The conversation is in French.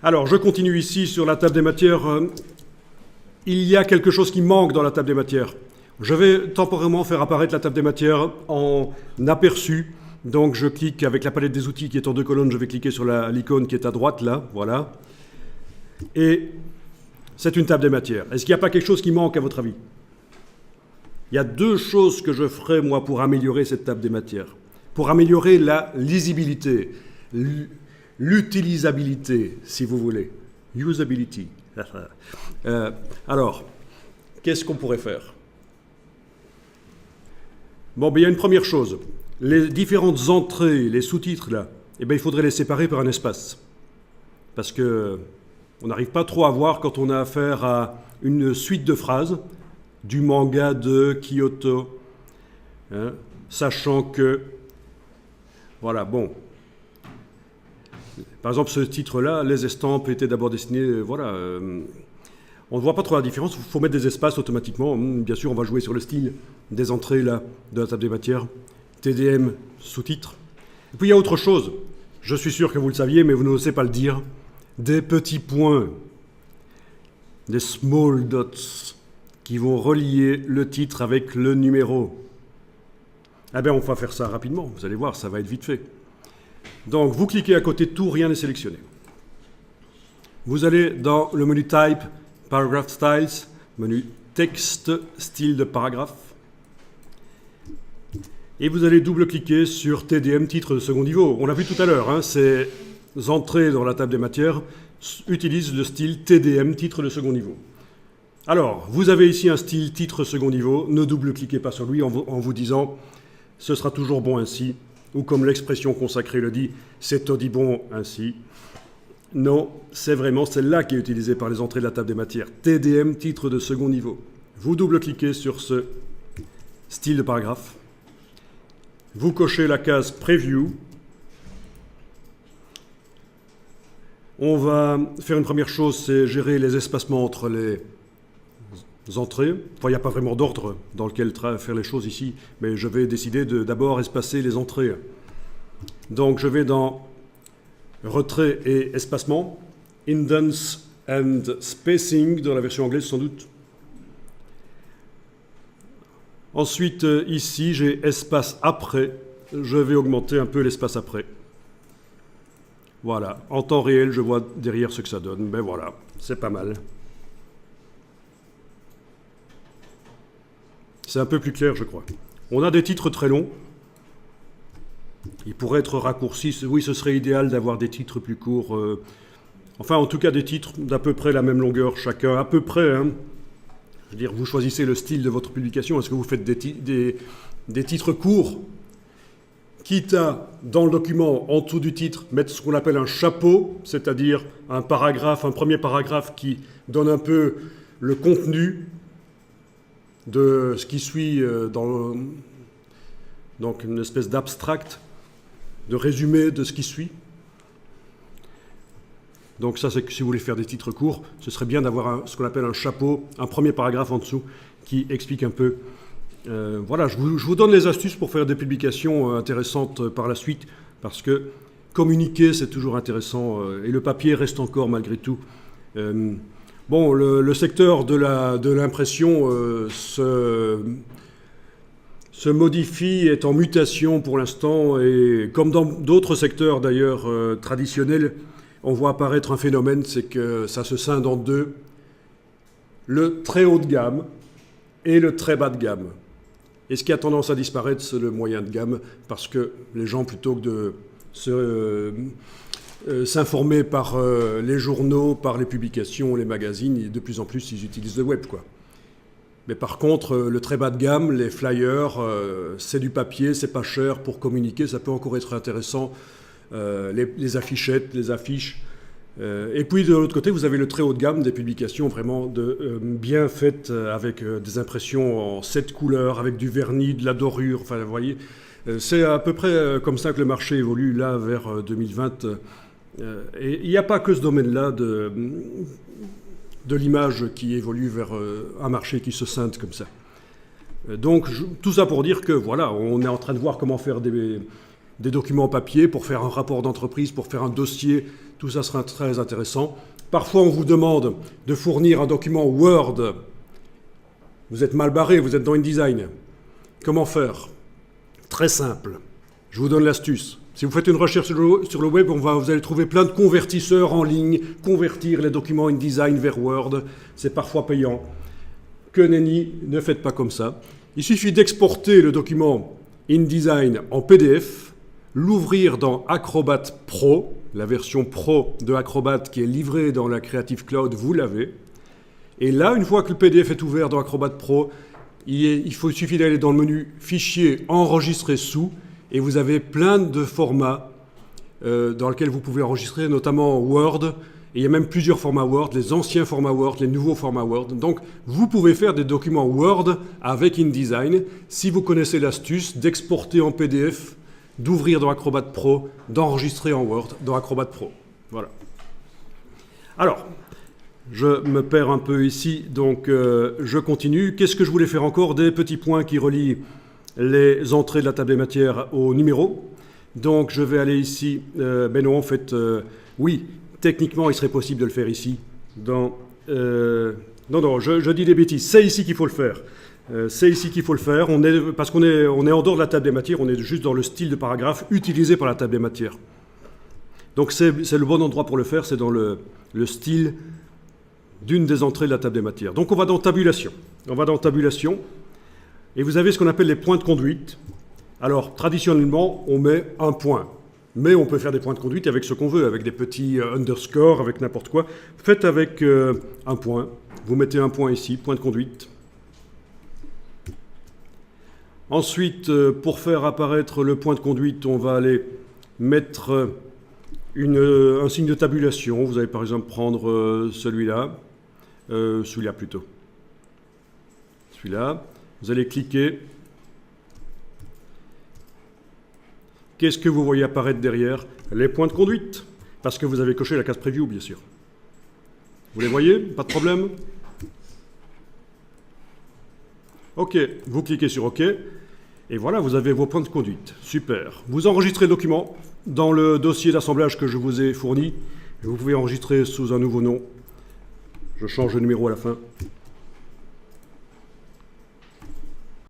Alors, je continue ici sur la table des matières. Il y a quelque chose qui manque dans la table des matières. Je vais temporairement faire apparaître la table des matières en aperçu. Donc, je clique avec la palette des outils qui est en 2 colonnes. Je vais cliquer sur l'icône qui est à droite, là. Voilà. Et c'est une table des matières. Est-ce qu'il n'y a pas quelque chose qui manque, à votre avis? Il y a 2 choses que je ferai, moi, pour améliorer cette table des matières. Pour améliorer la lisibilité, l'utilisabilité, si vous voulez. Usability. Alors, qu'est-ce qu'on pourrait faire? Bon, ben, il y a une première chose. Les différentes entrées, les sous-titres, là, eh ben, il faudrait les séparer par un espace. Parce que on n'arrive pas trop à voir quand on a affaire à une suite de phrases du manga de Kyoto, hein, sachant que, voilà, bon. Par exemple, ce titre-là, les estampes étaient d'abord destinées, voilà. On ne voit pas trop la différence, il faut mettre des espaces automatiquement. Bien sûr, on va jouer sur le style des entrées, là, de la table des matières. TDM, sous-titres. Et puis il y a autre chose, je suis sûr que vous le saviez, mais vous n'osez pas le dire. Des petits points, des small dots, qui vont relier le titre avec le numéro. Eh bien, on va faire ça rapidement, vous allez voir, ça va être vite fait. Donc, vous cliquez à côté de tout, rien n'est sélectionné. Vous allez dans le menu Type, Paragraph Styles, menu Texte, style de paragraphe. Et vous allez double-cliquer sur TDM, titre de second niveau. On l'a vu tout à l'heure, hein, ces entrées dans la table des matières utilisent le style TDM, titre de second niveau. Alors, vous avez ici un style titre second niveau, ne double-cliquez pas sur lui en vous disant « ce sera toujours bon ainsi », ou comme l'expression consacrée le dit, « c'est aussi bon ainsi ». Non, c'est vraiment celle-là qui est utilisée par les entrées de la table des matières. TDM, titre de second niveau. Vous double-cliquez sur ce style de paragraphe. Vous cochez la case Preview. On va faire une première chose, c'est gérer les espacements entre les entrées. Enfin, il n'y a pas vraiment d'ordre dans lequel faire les choses ici, mais je vais décider de d'abord espacer les entrées. Donc, je vais dans Retrait et espacement, Indents and Spacing, dans la version anglaise sans doute. Ensuite, ici, j'ai espace après. Je vais augmenter un peu l'espace après. Voilà. En temps réel, je vois derrière ce que ça donne. Ben voilà, c'est pas mal. C'est un peu plus clair, je crois. On a des titres très longs. Ils pourraient être raccourcis. Oui, ce serait idéal d'avoir des titres plus courts. Enfin, en tout cas, des titres d'à peu près la même longueur chacun. À peu près, hein. Je veux dire, vous choisissez le style de votre publication. Est-ce que vous faites des titres courts, quitte à, dans le document, en dessous du titre, mettre ce qu'on appelle un chapeau, c'est-à-dire un paragraphe, un premier paragraphe qui donne un peu le contenu de ce qui suit donc une espèce d'abstract, de résumé de ce qui suit. Donc ça, c'est que si vous voulez faire des titres courts, ce serait bien d'avoir ce qu'on appelle un chapeau, un premier paragraphe en dessous, qui explique un peu. Voilà, je vous donne les astuces pour faire des publications intéressantes par la suite, parce que communiquer, c'est toujours intéressant, et le papier reste encore malgré tout. Bon, le secteur de l'impression se modifie, est en mutation pour l'instant, et comme dans d'autres secteurs d'ailleurs traditionnels, on voit apparaître un phénomène, c'est que ça se scinde en deux, le très haut de gamme et le très bas de gamme. Et ce qui a tendance à disparaître, c'est le moyen de gamme, parce que les gens, plutôt que de s'informer par les journaux, par les publications, les magazines, de plus en plus, ils utilisent le web, quoi. Mais par contre, le très bas de gamme, les flyers, c'est du papier, c'est pas cher pour communiquer, ça peut encore être intéressant. Les affichettes, les affiches. Et puis de l'autre côté, vous avez le très haut de gamme, des publications vraiment bien faites, avec des impressions en 7 couleurs, avec du vernis, de la dorure. Enfin, vous voyez, c'est à peu près comme ça que le marché évolue là vers 2020. Et il n'y a pas que ce domaine-là de l'image qui évolue vers un marché qui se scinde comme ça. Donc tout ça pour dire que voilà, on est en train de voir comment faire des documents papier, pour faire un rapport d'entreprise, pour faire un dossier, tout ça sera très intéressant. Parfois, on vous demande de fournir un document Word. Vous êtes mal barré, vous êtes dans InDesign. Comment faire? Très simple. Je vous donne l'astuce. Si vous faites une recherche sur le web, vous allez trouver plein de convertisseurs en ligne, convertir les documents InDesign vers Word. C'est parfois payant. Que nenni, ne faites pas comme ça. Il suffit d'exporter le document InDesign en PDF, l'ouvrir dans Acrobat Pro, la version Pro de Acrobat qui est livrée dans la Creative Cloud, vous l'avez. Et là, une fois que le PDF est ouvert dans Acrobat Pro, il suffit d'aller dans le menu Fichier, Enregistrer sous, et vous avez plein de formats dans lesquels vous pouvez enregistrer, notamment Word. Et il y a même plusieurs formats Word, les anciens formats Word, les nouveaux formats Word. Donc, vous pouvez faire des documents Word avec InDesign si vous connaissez l'astuce d'exporter en PDF, d'ouvrir dans Acrobat Pro, d'enregistrer en Word dans Acrobat Pro. Voilà. Alors, je me perds un peu ici, donc je continue. Qu'est-ce que je voulais faire encore? Des petits points qui relient les entrées de la table des matières au numéro. Donc, je vais aller ici. Ben non, en fait, oui. Techniquement, il serait possible de le faire ici. Non, je dis des bêtises. C'est ici qu'il faut le faire. C'est ici qu'il faut le faire. Parce qu'on est en dehors de la table des matières. On est juste dans le style de paragraphe utilisé par la table des matières. Donc, c'est le bon endroit pour le faire. C'est dans le style d'une des entrées de la table des matières. Donc, on va dans Tabulation. On va dans Tabulation. Et vous avez ce qu'on appelle les points de conduite. Alors, traditionnellement, on met un point. Mais on peut faire des points de conduite avec ce qu'on veut, avec des petits underscores, avec n'importe quoi. Faites avec un point. Vous mettez un point ici, point de conduite. Ensuite, pour faire apparaître le point de conduite, on va aller mettre un signe de tabulation. Vous allez par exemple prendre celui-là. Celui-là plutôt. Celui-là. Vous allez cliquer. Qu'est-ce que vous voyez apparaître derrière? Les points de conduite, parce que vous avez coché la case Preview, bien sûr. Vous les voyez? Pas de problème? OK, vous cliquez sur OK, et voilà, vous avez vos points de conduite. Super. Vous enregistrez le document dans le dossier d'assemblage que je vous ai fourni. Vous pouvez enregistrer sous un nouveau nom. Je change le numéro à la fin.